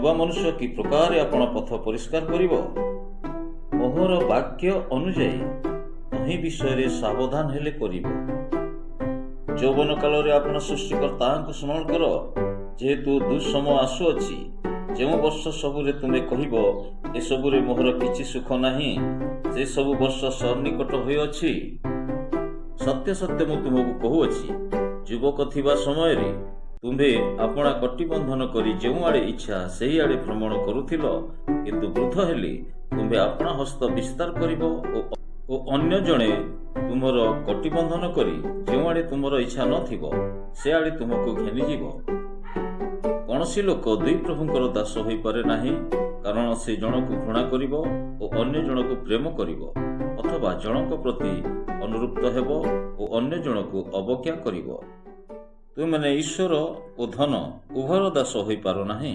ନବା ମନୁଷ୍ୟ କି ପ୍ରକାର ଆପଣ ପଥ ପରିଷ୍କାର କରିବ। ମୋହର ବାକ୍ୟ ଅନୁଯାୟୀ ତହିଁ ବିଷୟରେ ସାବଧାନ ହେଲେ କରିବ। ଯୌବନ କାଳରେ ଆପଣ ସୃଷ୍ଟିକର୍ତ୍ତାଙ୍କୁ ସ୍ମରଣ କର, ଯେହେତୁ ଦୁଃସମୟ ଆସୁଅଛି। ଯେଉଁ ବର୍ଷ ସବୁରେ ତୁମେ କହିବ, ଏସବୁରେ ମୋହର କିଛି ସୁଖ ନାହିଁ, ସେ ସବୁ ବର୍ଷ ସନ୍ନିକଟ ହୋଇଅଛି। ସତ୍ୟ ସତ୍ୟ ମୁଁ ତୁମକୁ କହୁଅଛି, ଯୁବକ ଥିବା ସମୟରେ ତୁମ୍ଭେ ଆପଣା କଟିବନ୍ଧନ କରି ଯେଉଁଆଡ଼େ ଇଚ୍ଛା ସେହିଆଡ଼େ ଭ୍ରମଣ କରୁଥିଲ, କିନ୍ତୁ ବୃଦ୍ଧ ହେଲେ ତୁମ୍ଭେ ଆପଣା ହସ୍ତ ବିସ୍ତାର କରିବ ଓ ଅନ୍ୟ ଜଣେ ତୁମର କଟିବନ୍ଧନ କରି ଯେଉଁଆଡ଼େ ତୁମର ଇଚ୍ଛା ନଥିବ ସେଆଡ଼େ ତୁମକୁ ଘେନିଯିବ। କୌଣସି ଲୋକ ଦୁଇ ପ୍ରଭୁଙ୍କର ଦାସ ହୋଇପାରେ ନାହିଁ, କାରଣ ସେ ଜଣକୁ ଘୃଣା କରିବ ଓ ଅନ୍ୟ ଜଣକୁ ପ୍ରେମ କରିବ, ଅଥବା ଜଣଙ୍କ ପ୍ରତି ଅନୁରକ୍ତ ହେବ ଓ ଅନ୍ୟ ଜଣକୁ ଅବଜ୍ଞା କରିବ। ତୁମେମାନେ ଈଶ୍ୱର ଓ ଧନ ଉଭୟର ଦାସ ହୋଇପାର ନାହିଁ।